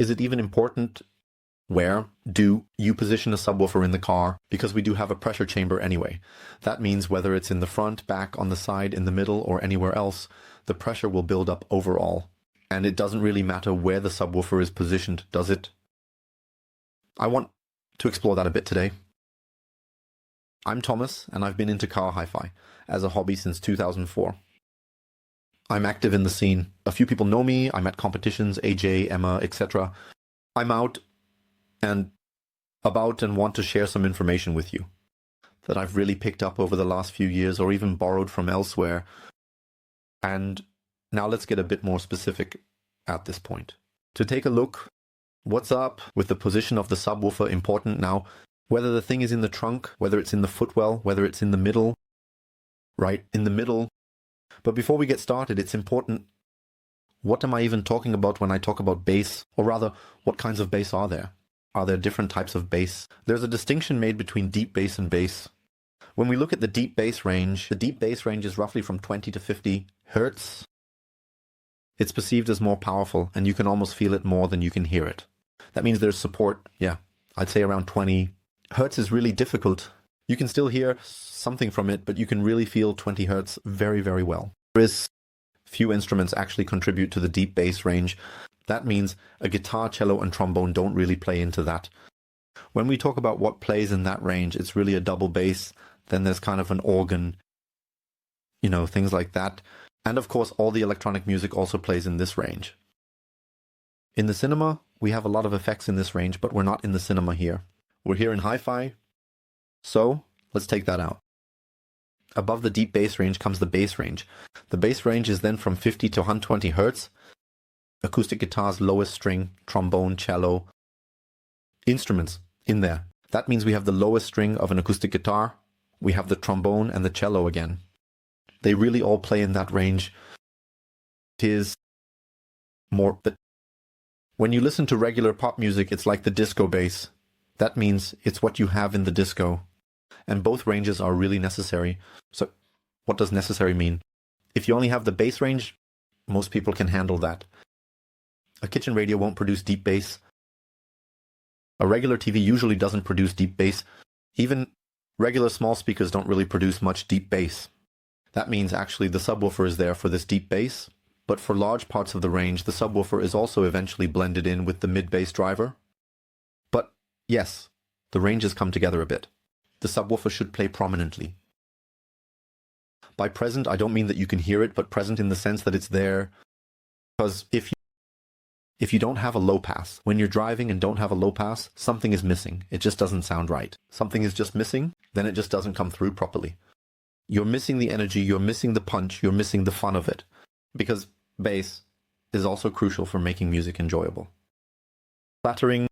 Is it even important where do you position a subwoofer in the car? Because we do have a pressure chamber anyway. That means whether it's in the front, back, on the side, in the middle, or anywhere else, the pressure will build up overall. And it doesn't really matter where the subwoofer is positioned, does it? I want to explore that a bit today. I'm Thomas, and I've been into car hi-fi as a hobby since 2004. I'm active in the scene. A few people know me. I'm at competitions, AJ, Emma, etc. I'm out and about and want to share some information with you that I've really picked up over the last few years or even borrowed from elsewhere. And now let's get a bit more specific at this point. To take a look, what's up with the position of the subwoofer important now? Whether the thing is in the trunk, whether it's in the footwell, whether it's in the middle, right in the middle. But before we get started, it's important, what am I even talking about when I talk about bass? Or rather, what kinds of bass are there? Are there different types of bass? There's a distinction made between deep bass and bass. When we look at the deep bass range, the deep bass range is roughly from 20 to 50 hertz. It's perceived as more powerful, and you can almost feel it more than you can hear it. That means there's support, I'd say around 20. Hertz is really difficult. You can still hear something from it, but you can really feel 20 hertz very, very well. There is few instruments actually contribute to the deep bass range. That means a guitar, cello, and trombone don't really play into that. When we talk about what plays in that range, it's really a double bass. Then there's kind of an organ, things like that. And of course, all the electronic music also plays in this range. In the cinema, we have a lot of effects in this range, but we're not in the cinema here. We're here in hi-fi, so let's take that out. Above the deep bass range comes the bass range. The bass range is then from 50 to 120 hertz. Acoustic guitars, lowest string, trombone, cello, instruments in there. That means we have the lowest string of an acoustic guitar. We have the trombone and the cello again. They really all play in that range. It is more, but when you listen to regular pop music, it's like the disco bass. That means it's what you have in the disco. And both ranges are really necessary. So what does necessary mean? If you only have the bass range, most people can handle that. A kitchen radio won't produce deep bass. A regular TV usually doesn't produce deep bass. Even regular small speakers don't really produce much deep bass. That means actually the subwoofer is there for this deep bass, but for large parts of the range, the subwoofer is also eventually blended in with the mid-bass driver. But yes, the ranges come together a bit. The subwoofer should play prominently. By present, I don't mean that you can hear it, but present in the sense that it's there. Because if you don't have a low pass, when you're driving and don't have a low pass, something is missing. It just doesn't sound right. Something is just missing, then it just doesn't come through properly. You're missing the energy, you're missing the punch, you're missing the fun of it. Because bass is also crucial for making music enjoyable. Flattering.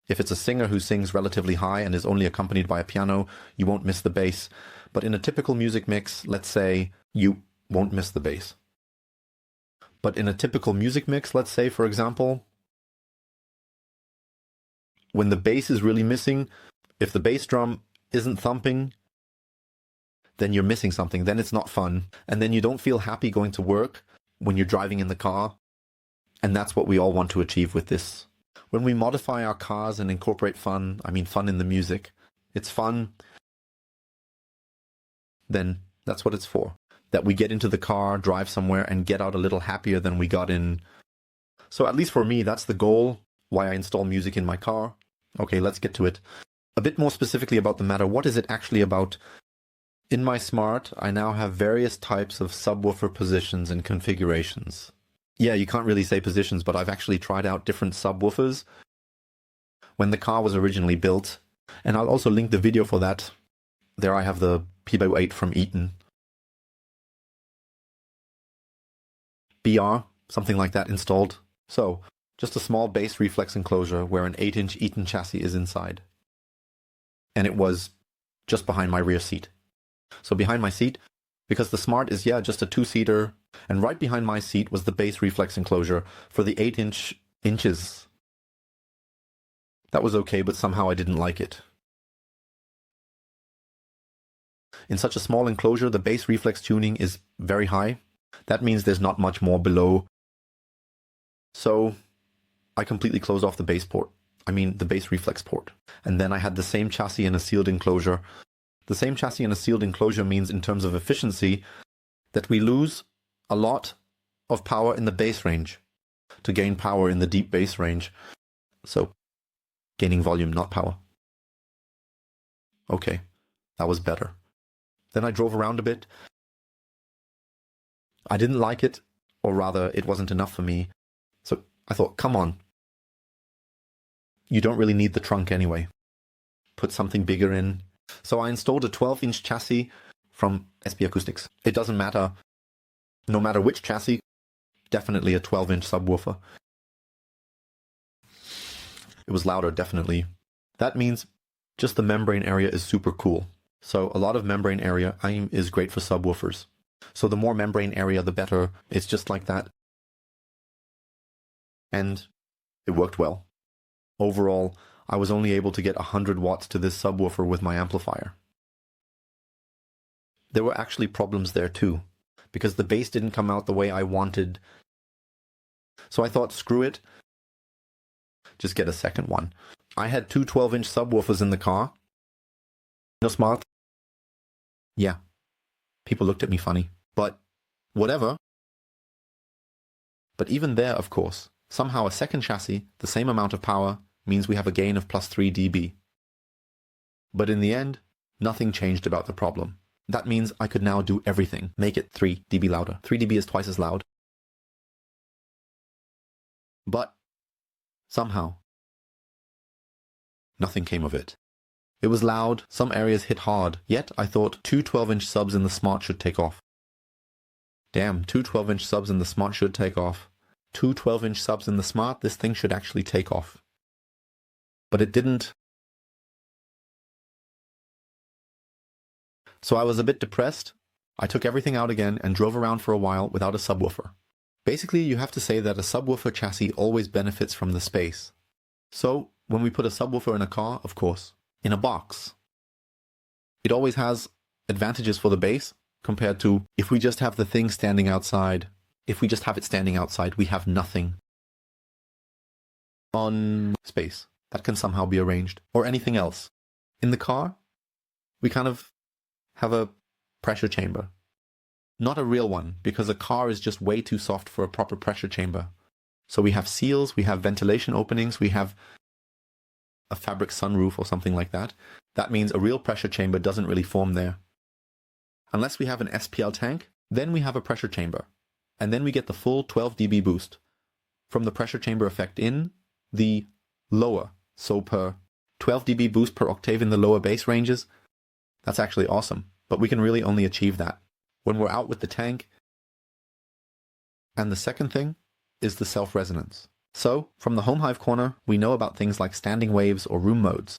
If it's a singer who sings relatively high and is only accompanied by a piano, you won't miss the bass. But in a typical music mix, let's say, you won't miss the bass. But in a typical music mix, let's say, for example, when the bass is really missing, if the bass drum isn't thumping, then you're missing something. Then it's not fun. And then you don't feel happy going to work when you're driving in the car. And that's what we all want to achieve with this. When we modify our cars and incorporate fun, I mean fun in the music, it's fun, then that's what it's for. That we get into the car, drive somewhere, and get out a little happier than we got in. So at least for me, that's the goal, why I install music in my car. Okay, let's get to it. A bit more specifically about the matter, what is it actually about? In my Smart, I now have various types of subwoofer positions and configurations. Yeah, you can't really say positions, but I've actually tried out different subwoofers when the car was originally built. And I'll also link the video for that. There I have the P-8 from Eaton. BR, something like that installed. So, just a small bass reflex enclosure where an 8-inch Eaton chassis is inside. And it was just behind my rear seat. So behind my seat, because the Smart is, just a two-seater, and right behind my seat was the bass reflex enclosure for the 8 inches. That was okay, but somehow I didn't like it. In such a small enclosure, the bass reflex tuning is very high. That means there's not much more below. So I completely closed off the bass port. I mean, the bass reflex port. And then I had the same chassis in a sealed enclosure. The same chassis in a sealed enclosure means, in terms of efficiency, that we lose a lot of power in the bass range to gain power in the deep bass range. So, gaining volume, not power. Okay, that was better. Then I drove around a bit. I didn't like it, or rather, it wasn't enough for me. So I thought, come on. You don't really need the trunk anyway. Put something bigger in. So I installed a 12-inch chassis from SB Acoustics. It doesn't matter. No matter which chassis, definitely a 12-inch subwoofer. It was louder, definitely. That means just the membrane area is super cool. So a lot of membrane area is great for subwoofers. So the more membrane area, the better. It's just like that. And it worked well. Overall, I was only able to get 100 watts to this subwoofer with my amplifier. There were actually problems there too, because the bass didn't come out the way I wanted. So I thought, screw it, just get a second one. I had two 12-inch subwoofers in the car. No smart. Yeah. People looked at me funny. But whatever. But even there, of course, somehow a second chassis, the same amount of power, means we have a gain of plus 3 dB. But in the end, nothing changed about the problem. That means I could now do everything. Make it 3 dB louder. 3 dB is twice as loud. But somehow, nothing came of it. It was loud, some areas hit hard, yet I thought two 12-inch subs in the Smart should take off. Damn, two 12-inch subs in the Smart should take off. Two 12-inch subs in the Smart, this thing should actually take off. But it didn't. So I was a bit depressed. I took everything out again and drove around for a while without a subwoofer. Basically, you have to say that a subwoofer chassis always benefits from the space. So, when we put a subwoofer in a car, of course, in a box, it always has advantages for the bass compared to if we just have the thing standing outside. If we just have it standing outside, we have nothing on space that can somehow be arranged, or anything else. In the car, we kind of have a pressure chamber. Not a real one, because a car is just way too soft for a proper pressure chamber. So we have seals, we have ventilation openings, we have a fabric sunroof or something like that. That means a real pressure chamber doesn't really form there. Unless we have an SPL tank, then we have a pressure chamber. And then we get the full 12 dB boost from the pressure chamber effect in the lower. So per 12 dB boost per octave in the lower bass ranges, that's actually awesome. But we can really only achieve that when we're out with the tank. And the second thing is the self-resonance. So, from the home hive corner, we know about things like standing waves or room modes.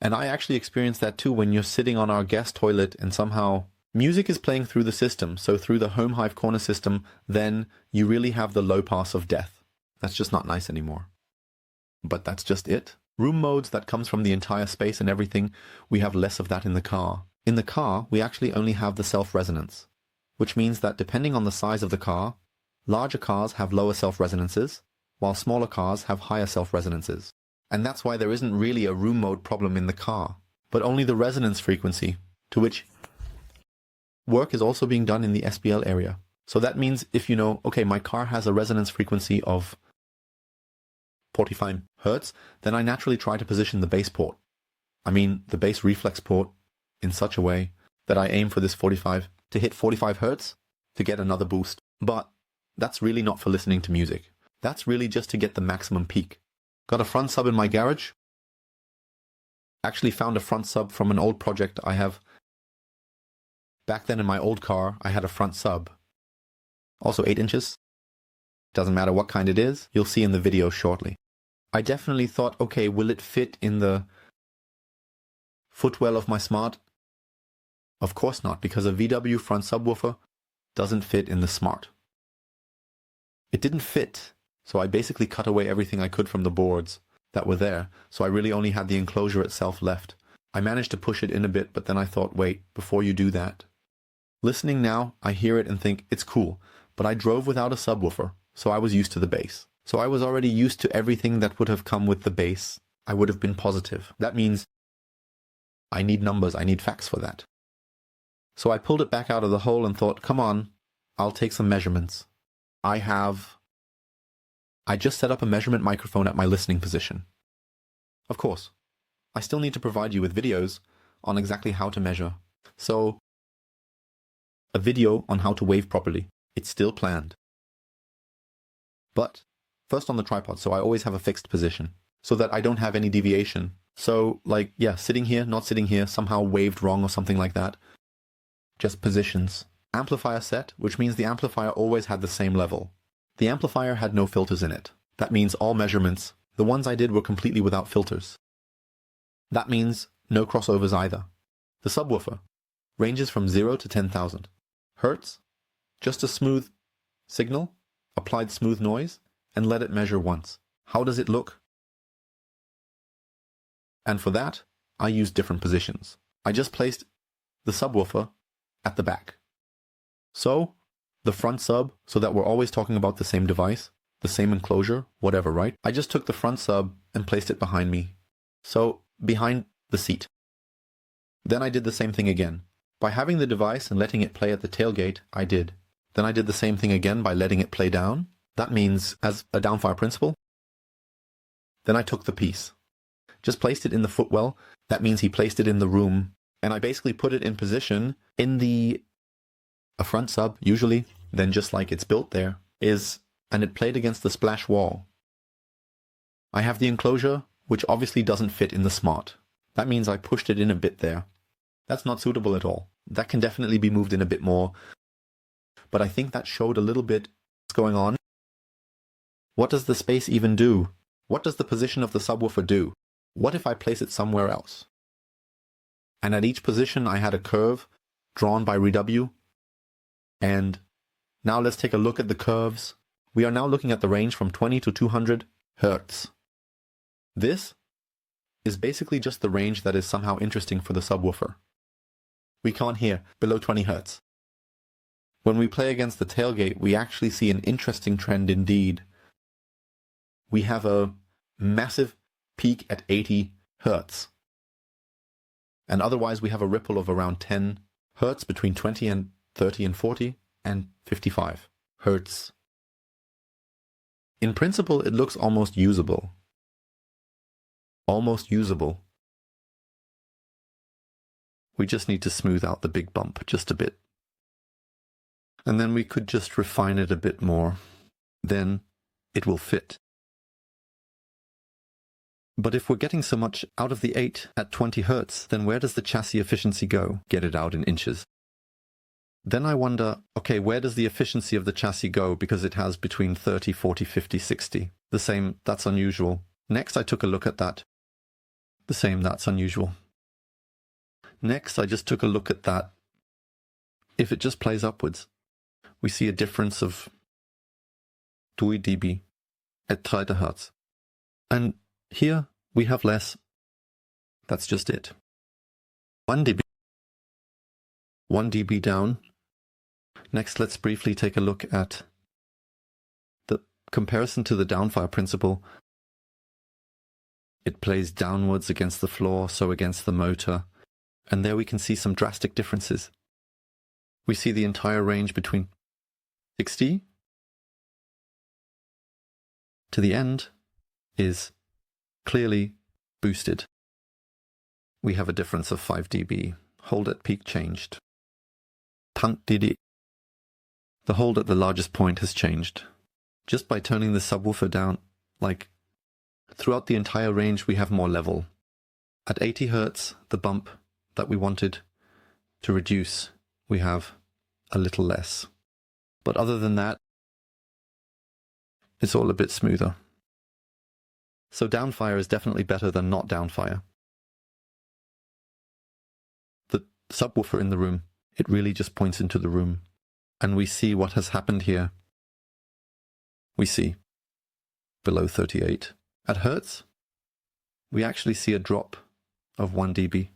And I actually experienced that too when you're sitting on our guest toilet and somehow music is playing through the system. So through the home hive corner system, then you really have the low pass of death. That's just not nice anymore. But that's just it. Room modes, that comes from the entire space and everything, we have less of that in the car. In the car, we actually only have the self-resonance, which means that depending on the size of the car, larger cars have lower self-resonances, while smaller cars have higher self-resonances. And that's why there isn't really a room mode problem in the car, but only the resonance frequency, to which work is also being done in the SPL area. So that means if you know, okay, my car has a resonance frequency of 45 Hertz, then I naturally try to position the bass port. I mean, the bass reflex port in such a way that I aim for this 45 to hit 45 Hertz to get another boost. But that's really not for listening to music. That's really just to get the maximum peak. Got a front sub in my garage. Actually found a front sub from an old project I have. Back then in my old car, I had a front sub. Also 8 inches. Doesn't matter what kind it is, you'll see in the video shortly. I definitely thought, okay, will it fit in the footwell of my Smart? Of course not, because a VW front subwoofer doesn't fit in the Smart. It didn't fit, so I basically cut away everything I could from the boards that were there, so I really only had the enclosure itself left. I managed to push it in a bit, but then I thought, wait, before you do that. Listening now, I hear it and think, it's cool, but I drove without a subwoofer, so I was used to the bass. So I was already used to everything that would have come with the bass. I would have been positive. That means I need numbers, I need facts for that. So I pulled it back out of the hole and thought, come on, I'll take some measurements. I just set up a measurement microphone at my listening position. Of course, I still need to provide you with videos on exactly how to measure. So, a video on how to wave properly. It's still planned. But, first on the tripod, so I always have a fixed position, so that I don't have any deviation. So, like, yeah, sitting here, not sitting here, somehow waved wrong or something like that. Just positions. Amplifier set, which means the amplifier always had the same level. The amplifier had no filters in it. That means all measurements, the ones I did, were completely without filters. That means no crossovers either. The subwoofer ranges from 0 to 10,000 hertz, just a smooth signal, applied smooth noise, and let it measure once. How does it look? And for that, I used different positions. I just placed the subwoofer at the back. So, the front sub, so that we're always talking about the same device, the same enclosure, whatever, right? I just took the front sub and placed it behind me. So, behind the seat. Then I did the same thing again. By having the device and letting it play at the tailgate, I did. Then I did the same thing again by letting it play down. That means, as a downfire principle. Then I took the piece. Just placed it in the footwell. That means he placed it in the room. And I basically put it in position in a front sub, usually, then just like it's built there, and it played against the splash wall. I have the enclosure, which obviously doesn't fit in the smart. That means I pushed it in a bit there. That's not suitable at all. That can definitely be moved in a bit more. But I think that showed a little bit what's going on. What does the space even do? What does the position of the subwoofer do? What if I place it somewhere else? And at each position I had a curve drawn by ReW. And now let's take a look at the curves. We are now looking at the range from 20 to 200 hertz. This is basically just the range that is somehow interesting for the subwoofer. We can't hear below 20 hertz. When we play against the tailgate, we actually see an interesting trend indeed. We have a massive peak at 80 hertz. And otherwise we have a ripple of around 10 hertz between 20 and 30 and 40 and 55 hertz. In principle, it looks almost usable. Almost usable. We just need to smooth out the big bump just a bit. And then we could just refine it a bit more. Then it will fit. But if we're getting so much out of the 8 at 20 hertz, then where does the chassis efficiency go? Get it out in inches. Then I wonder, okay, where does the efficiency of the chassis go? Because it has between 30, 40, 50, 60. The same, that's unusual. Next, I took a look at that. The same, that's unusual. Next, I just took a look at that. If it just plays upwards, we see a difference of 2 dB at 30 hertz. And here we have less. That's just it. 1 dB. 1 dB down. Next, let's briefly take a look at the comparison to the downfire principle. It plays downwards against the floor, so against the motor. And there we can see some drastic differences. We see the entire range between 60 to the end is clearly boosted. We have a difference of 5 dB. Hold at peak changed. Tant dB. The hold at the largest point has changed. Just by turning the subwoofer down, like throughout the entire range we have more level. At 80 Hz, the bump that we wanted to reduce, we have a little less. But other than that, it's all a bit smoother. So downfire is definitely better than not downfire. The subwoofer in the room, it really just points into the room. And we see what has happened here. We see below 38. At Hertz, we actually see a drop of 1 dB.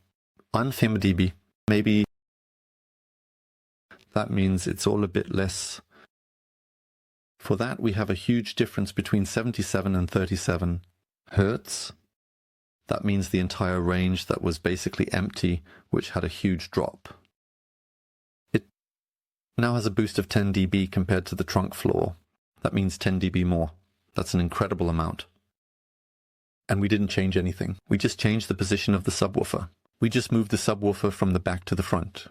1 dB. Maybe that means it's all a bit less For that, we have a huge difference between 77 and 37 Hertz. That means the entire range that was basically empty, which had a huge drop. It now has a boost of 10 dB compared to the trunk floor. That means 10 dB more. That's an incredible amount. And we didn't change anything. We just changed the position of the subwoofer. We just moved the subwoofer from the back to the front.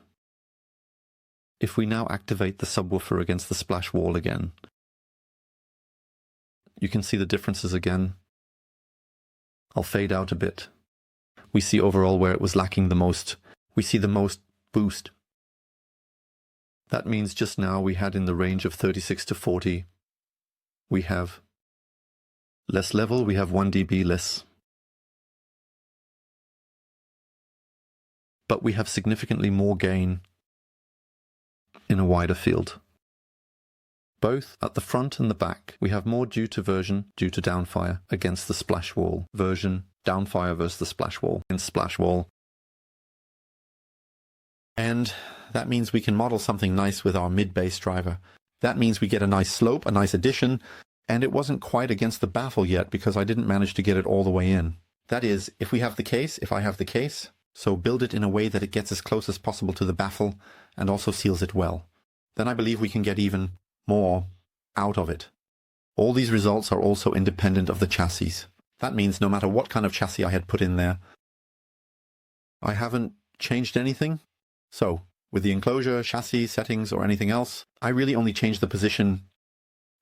If we now activate the subwoofer against the splash wall again, you can see the differences again. I'll fade out a bit. We see overall where it was lacking the most. We see the most boost. That means just now we had in the range of 36 to 40. We have less level, we have 1 dB less. But we have significantly more gain in a wider field. Both at the front and the back, we have more due to downfire against the splash wall version, downfire versus the splash wall, and splash wall. And that means we can model something nice with our mid-bass driver. That means we get a nice slope, a nice addition, and it wasn't quite against the baffle yet because I didn't manage to get it all the way in. That is, if I have the case, so build it in a way that it gets as close as possible to the baffle and also seals it well. Then I believe we can get even more out of it. All these results are also independent of the chassis. That means no matter what kind of chassis I had put in there, I haven't changed anything. So with the enclosure, chassis, settings, or anything else, I really only changed the position.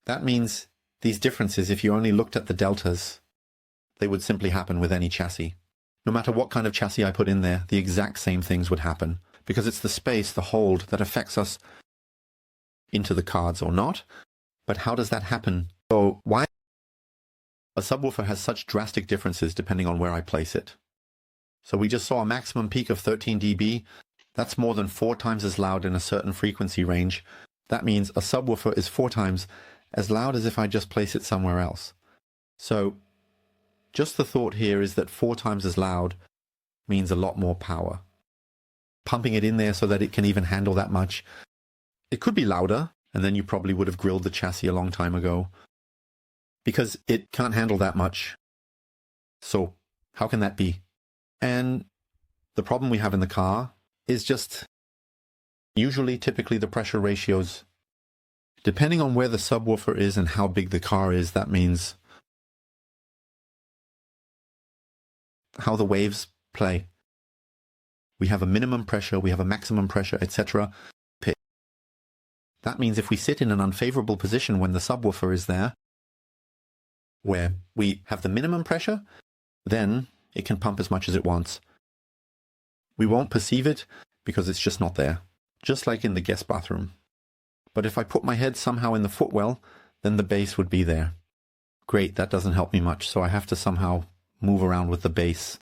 That means these differences, if you only looked at the deltas, they would simply happen with any chassis. No matter what kind of chassis I put in there, the exact same things would happen, because it's the space, the hold, that affects us into the cards or not. But how does that happen? So why a subwoofer has such drastic differences depending on where I place it. So we just saw a maximum peak of 13 dB. That's more than 4 times as loud in a certain frequency range. That means a subwoofer is 4 times as loud as if I just place it somewhere else. So just the thought here is that 4 times as loud means a lot more power. Pumping it in there so that it can even handle that much. It could be louder, and then you probably would have grilled the chassis a long time ago, because it can't handle that much. So how can that be? And the problem we have in the car is just typically the pressure ratios, depending on where the subwoofer is and how big the car is, that means how the waves play. We have a minimum pressure, we have a maximum pressure, etc. That means if we sit in an unfavorable position when the subwoofer is there, where we have the minimum pressure, then it can pump as much as it wants. We won't perceive it because it's just not there, just like in the guest bathroom. But if I put my head somehow in the footwell, then the bass would be there. Great, that doesn't help me much, so I have to somehow move around with the bass.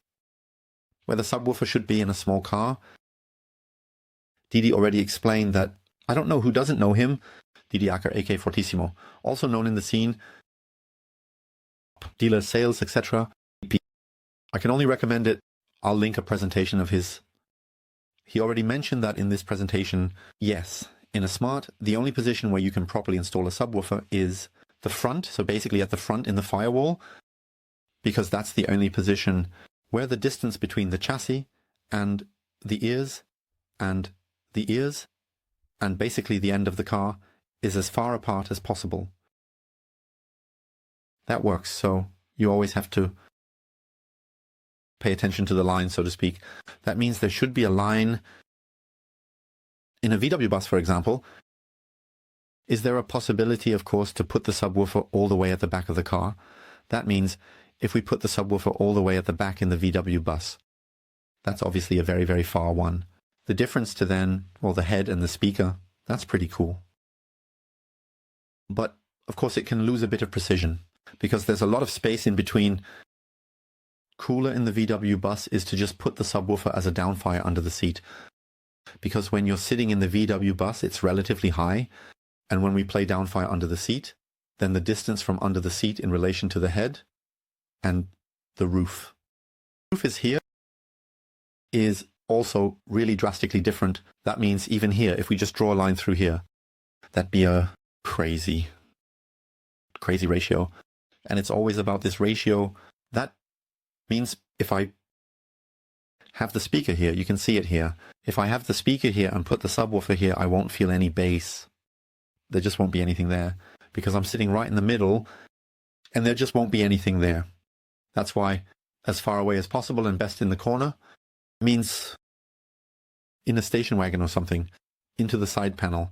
Where the subwoofer should be in a small car, Didi already explained that. I don't know who doesn't know him, Didi Acker, aka Fortissimo, also known in the scene, dealer sales, etc. I can only recommend it. I'll link a presentation of his. He already mentioned that in this presentation, yes, in a Smart, the only position where you can properly install a subwoofer is the front, so basically at the front in the firewall, because that's the only position where the distance between the chassis and the ears and basically the end of the car is as far apart as possible. That works, so you always have to pay attention to the line, so to speak. That means there should be a line. In a VW bus, for example, is there a possibility, of course, to put the subwoofer all the way at the back of the car? That means if we put the subwoofer all the way at the back in the VW bus, that's obviously a very, very far one. The difference to then, well, the head and the speaker, that's pretty cool. But, of course, it can lose a bit of precision because there's a lot of space in between. Cooler in the VW bus is to just put the subwoofer as a downfire under the seat. Because when you're sitting in the VW bus, it's relatively high. And when we play downfire under the seat, then the distance from under the seat in relation to the head and the roof. The roof is here is also really drastically different. That means even here, if we just draw a line through here, that'd be a crazy. crazy ratio. And it's always about this ratio. That means if I have the speaker here, you can see it here. If I have the speaker here and put the subwoofer here, I won't feel any bass. There just won't be anything there because I'm sitting right in the middle and there just won't be anything there. That's why as far away as possible and best in the corner means in a station wagon or something, into the side panel,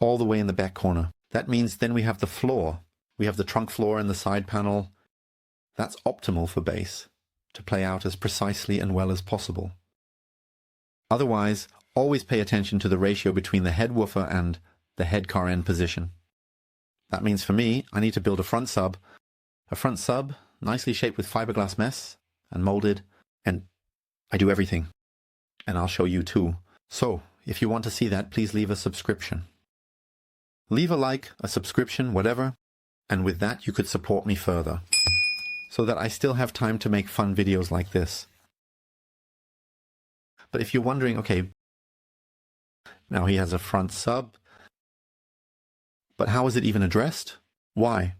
all the way in the back corner. That means then we have the floor. We have the trunk floor and the side panel. That's optimal for bass, to play out as precisely and well as possible. Otherwise, always pay attention to the ratio between the head woofer and the head car end position. That means for me, I need to build a front sub nicely shaped with fiberglass mesh and molded, and I do everything. And I'll show you too. So, if you want to see that, please leave a subscription. Leave a like, a subscription, whatever, and with that you could support me further, so that I still have time to make fun videos like this. But if you're wondering, okay, now he has a front sub, but how is it even addressed? Why?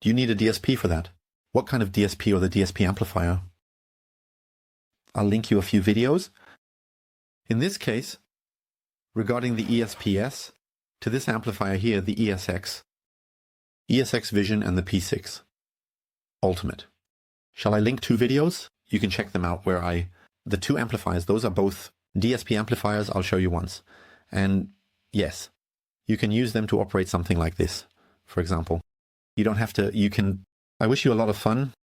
Do you need a DSP for that? What kind of DSP or the DSP amplifier? I'll link you a few videos. In this case, regarding the ESPS, to this amplifier here, the ESX Vision and the P6 Ultimate. Shall I link 2 videos? You can check them out where the 2 amplifiers, those are both DSP amplifiers, I'll show you once. And yes, you can use them to operate something like this, for example. You don't have to, I wish you a lot of fun.